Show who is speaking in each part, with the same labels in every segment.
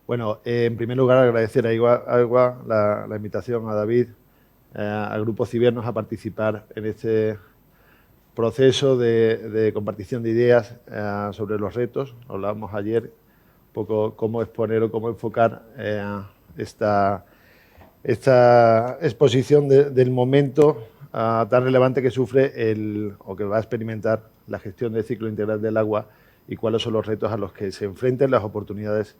Speaker 1: Bueno, en primer lugar agradecer a Agua la invitación, a David, al Grupo Cibiernos a participar en este proceso de compartición de ideas sobre los retos. Hablábamos ayer un poco cómo exponer o cómo enfocar esta exposición del momento tan relevante que sufre o que va a experimentar la gestión del ciclo integral del agua y cuáles son los retos a los que se enfrentan, las oportunidades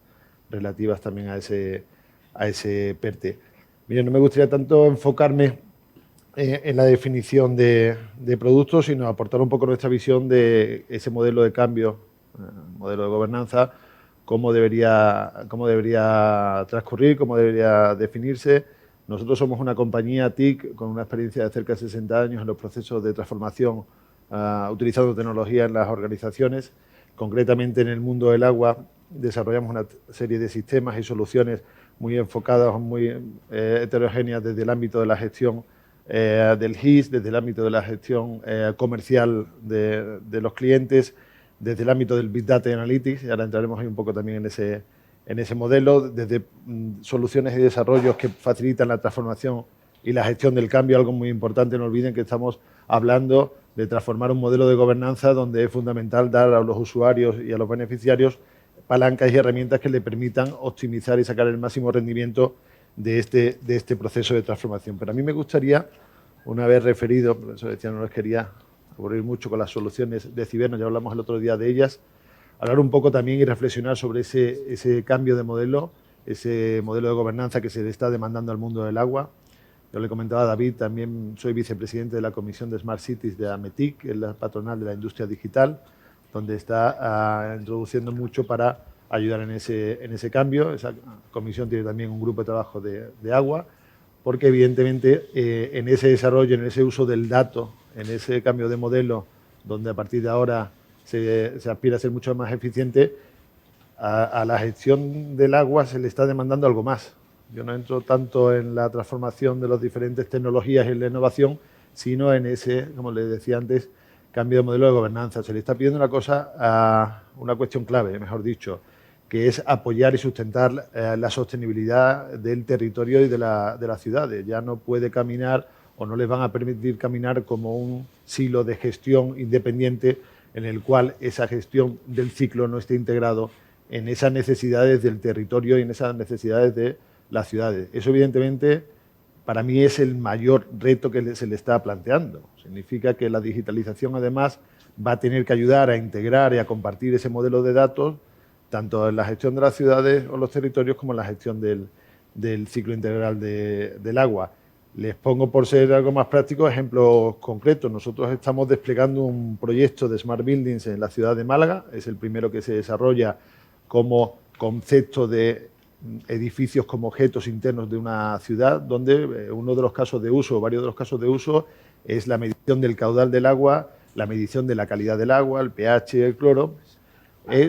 Speaker 1: relativas también a ese PERTE. Mire, no me gustaría tanto enfocarme en la definición de productos, sino aportar un poco nuestra visión de ese modelo de cambio, modelo de gobernanza, cómo debería transcurrir, cómo debería definirse. Nosotros somos una compañía TIC con una experiencia de cerca de 60 años en los procesos de transformación utilizando tecnología en las organizaciones. Concretamente en el mundo del agua desarrollamos una serie de sistemas y soluciones muy enfocadas, muy heterogéneas desde el ámbito de la gestión del GIS, desde el ámbito de la gestión comercial de los clientes, desde el ámbito del Big Data y Analytics, y ahora entraremos ahí un poco también en ese modelo, desde soluciones y desarrollos que facilitan la transformación y la gestión del cambio, algo muy importante. No olviden que estamos hablando de transformar un modelo de gobernanza donde es fundamental dar a los usuarios y a los beneficiarios palancas y herramientas que le permitan optimizar y sacar el máximo rendimiento de este proceso de transformación. Pero a mí me gustaría, una vez referido, por eso decía, no les quería aburrir mucho con las soluciones de Cibiernos, ya hablamos el otro día de ellas, hablar un poco también y reflexionar sobre ese cambio de modelo, ese modelo de gobernanza que se le está demandando al mundo del agua. Yo le comentaba a David, también soy vicepresidente de la Comisión de Smart Cities de AMETIC, que es la patronal de la industria digital, donde está introduciendo mucho para ayudar en ese cambio. Esa comisión tiene también un grupo de trabajo de agua, porque evidentemente en ese desarrollo, en ese uso del dato, en ese cambio de modelo, donde a partir de ahora se aspira a ser mucho más eficiente, a la gestión del agua se le está demandando algo más. Yo no entro tanto en la transformación de las diferentes tecnologías y en la innovación, sino en ese, como les decía antes, cambio de modelo de gobernanza. Se le está pidiendo una cuestión clave, mejor dicho, que es apoyar y sustentar la sostenibilidad del territorio y de las ciudades. Ya no puede caminar o no les van a permitir caminar como un silo de gestión independiente en el cual esa gestión del ciclo no esté integrado en esas necesidades del territorio y en esas necesidades de las ciudades. Eso, evidentemente, para mí es el mayor reto que se le está planteando. Significa que la digitalización, además, va a tener que ayudar a integrar y a compartir ese modelo de datos, tanto en la gestión de las ciudades o los territorios como en la gestión del ciclo integral del agua. Les pongo, por ser algo más práctico, ejemplos concretos. Nosotros estamos desplegando un proyecto de Smart Buildings en la ciudad de Málaga. Es el primero que se desarrolla como concepto de edificios como objetos internos de una ciudad, donde uno de los casos de uso, varios de los casos de uso, es la medición del caudal del agua, la medición de la calidad del agua, el pH y el cloro,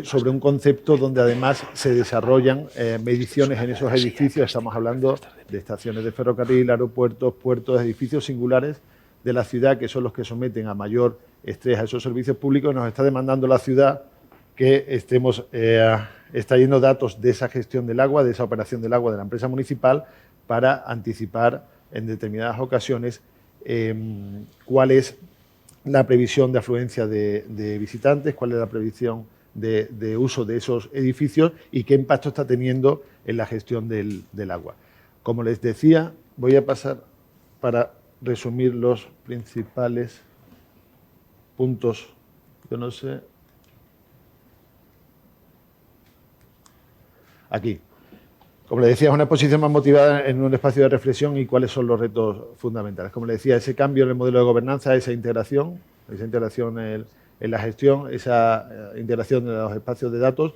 Speaker 1: sobre un concepto donde además se desarrollan mediciones en esos edificios. Estamos hablando de estaciones de ferrocarril, aeropuertos, puertos, edificios singulares de la ciudad, que son los que someten a mayor estrés a esos servicios públicos. Nos está demandando la ciudad que estemos extrayendo datos de esa gestión del agua, de esa operación del agua de la empresa municipal, para anticipar en determinadas ocasiones cuál es la previsión de afluencia de visitantes, cuál es la previsión de uso de esos edificios y qué impacto está teniendo en la gestión del agua. Como les decía, voy a pasar para resumir los principales puntos. Yo no sé. Aquí. Como le decía, es una exposición más motivada en un espacio de reflexión y cuáles son los retos fundamentales. Como le decía, ese cambio en el modelo de gobernanza, esa integración en la gestión, esa integración de los espacios de datos,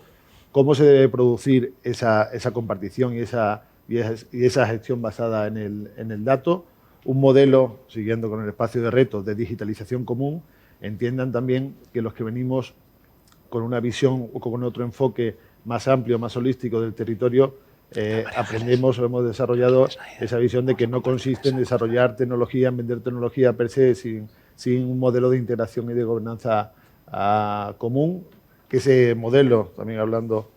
Speaker 1: cómo se debe producir esa compartición y esa gestión basada en el dato, un modelo, siguiendo con el espacio de retos, de digitalización común. Entiendan también que los que venimos con una visión o con otro enfoque más amplio, más holístico del territorio, aprendemos o hemos desarrollado esa visión de que no consiste en desarrollar tecnología, en vender tecnología per se, sin un modelo de integración y de gobernanza común, que ese modelo, también hablando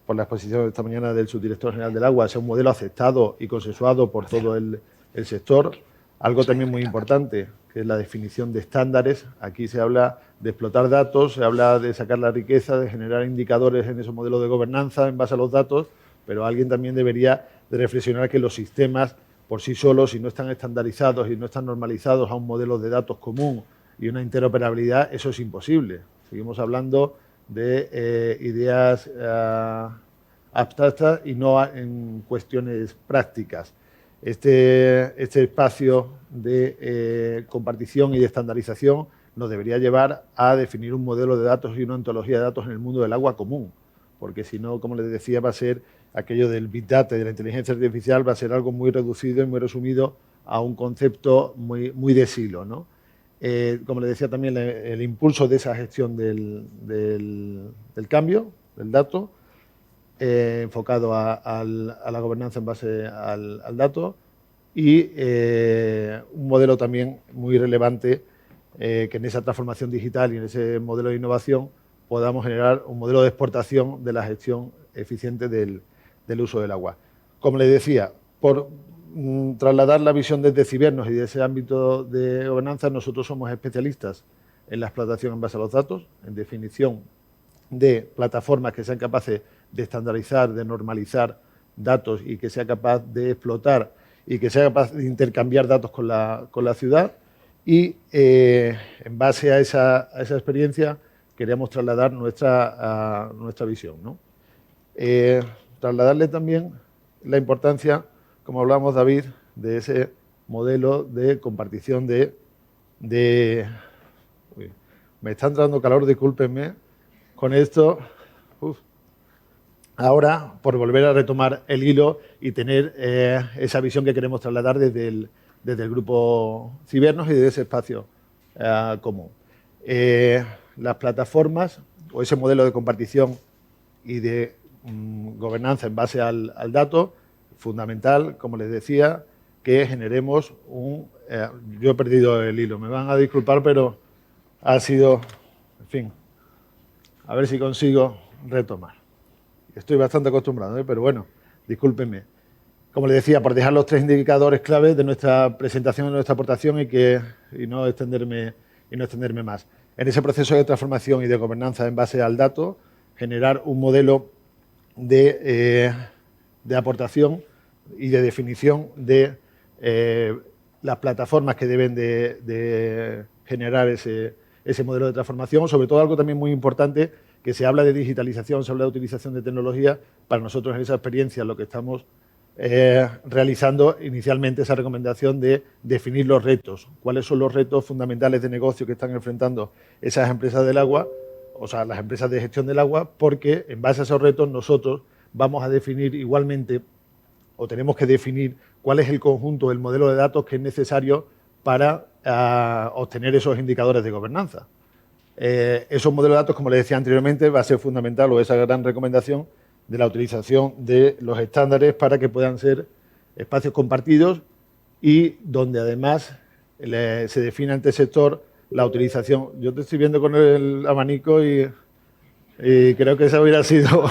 Speaker 1: por la exposición de esta mañana del subdirector general del agua, sea un modelo aceptado y consensuado por todo el sector. Algo también muy importante, que es la definición de estándares. Aquí se habla de explotar datos, se habla de sacar la riqueza, de generar indicadores en esos modelos de gobernanza en base a los datos, pero alguien también debería de reflexionar que los sistemas por sí solos, si no están estandarizados y no están normalizados a un modelo de datos común y una interoperabilidad, eso es imposible. Seguimos hablando de ideas abstractas y no en cuestiones prácticas. Este espacio de compartición y de estandarización nos debería llevar a definir un modelo de datos y una ontología de datos en el mundo del agua común, porque si no, como les decía, va a ser aquello del Big Data y de la inteligencia artificial, va a ser algo muy reducido y muy resumido a un concepto muy de silo, ¿no? Como les decía también, el impulso de esa gestión del cambio, del dato, enfocado a la gobernanza en base al dato y un modelo también muy relevante que en esa transformación digital y en ese modelo de innovación podamos generar un modelo de exportación de la gestión eficiente del uso del agua. Como les decía, por trasladar la visión desde Cibernos y de ese ámbito de gobernanza, nosotros somos especialistas en la explotación en base a los datos, en definición de plataformas que sean capaces de estandarizar, de normalizar datos y que sea capaz de explotar y que sea capaz de intercambiar datos con la ciudad. Y en base a esa experiencia queríamos trasladar nuestra visión, ¿no? Trasladarle también la importancia, como hablábamos, David, de ese modelo de compartición de uy, me está entrando calor, discúlpenme, con esto. Ahora, por volver a retomar el hilo y tener esa visión que queremos trasladar desde el grupo Cibernos y desde ese espacio común. Las plataformas o ese modelo de compartición y de gobernanza en base al dato, fundamental, como les decía, que generemos yo he perdido el hilo, me van a disculpar, pero ha sido, en fin, a ver si consigo retomar. Estoy bastante acostumbrado, pero bueno, discúlpenme. Como les decía, por dejar los 3 indicadores claves de nuestra presentación, de nuestra aportación y no extenderme más. En ese proceso de transformación y de gobernanza en base al dato, generar un modelo de aportación y de definición de las plataformas que deben de generar ese modelo de transformación, sobre todo algo también muy importante, que se habla de digitalización, se habla de utilización de tecnología. Para nosotros en esa experiencia lo que estamos realizando inicialmente esa recomendación de definir los retos, cuáles son los retos fundamentales de negocio que están enfrentando esas empresas del agua, o sea, las empresas de gestión del agua, porque en base a esos retos nosotros vamos a definir igualmente o tenemos que definir cuál es el conjunto, el modelo de datos que es necesario para obtener esos indicadores de gobernanza. Esos modelos de datos, como les decía anteriormente, va a ser fundamental o esa gran recomendación de la utilización de los estándares para que puedan ser espacios compartidos y donde además se defina ante el sector la utilización. Yo te estoy viendo con el abanico y creo que esa hubiera sido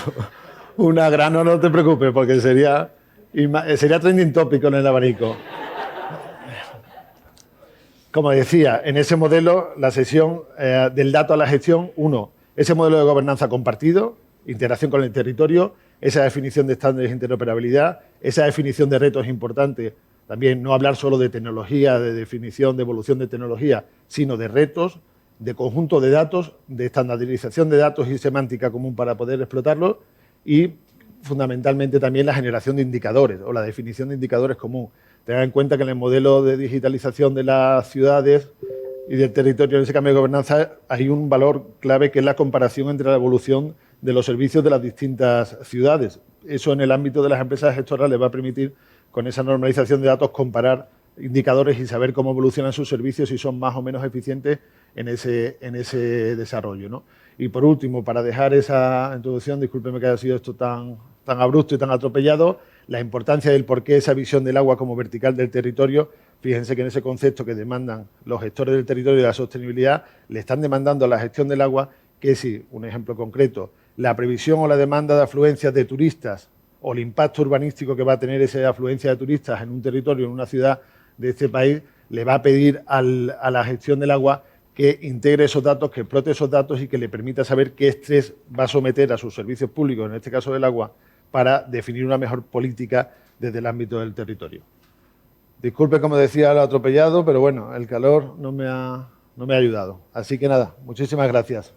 Speaker 1: una gran... No te preocupes, porque sería trending topic con el abanico. Como decía, en ese modelo, la sesión del dato a la gestión, ese modelo de gobernanza compartido, integración con el territorio, esa definición de estándares de interoperabilidad, esa definición de retos importantes, también no hablar solo de tecnología, de definición, de evolución de tecnología, sino de retos, de conjunto de datos, de estandarización de datos y semántica común para poder explotarlos y, fundamentalmente, también la generación de indicadores o la definición de indicadores común. Tengan en cuenta que en el modelo de digitalización de las ciudades y del territorio en ese cambio de gobernanza hay un valor clave que es la comparación entre la evolución de los servicios de las distintas ciudades. Eso en el ámbito de las empresas gestoras les va a permitir, con esa normalización de datos, comparar indicadores y saber cómo evolucionan sus servicios y son más o menos eficientes en ese desarrollo, ¿no? Y por último, para dejar esa introducción, discúlpeme que haya sido esto tan abrupto y tan atropellado, la importancia del por qué esa visión del agua como vertical del territorio. Fíjense que en ese concepto que demandan los gestores del territorio y de la sostenibilidad, le están demandando a la gestión del agua que si, un ejemplo concreto, la previsión o la demanda de afluencias de turistas o el impacto urbanístico que va a tener esa afluencia de turistas en un territorio, en una ciudad de este país, le va a pedir a la gestión del agua que integre esos datos, que explote esos datos y que le permita saber qué estrés va a someter a sus servicios públicos, en este caso del agua, para definir una mejor política desde el ámbito del territorio. Disculpe, como decía, lo atropellado, pero bueno, el calor no me ha ayudado. Así que nada, muchísimas gracias.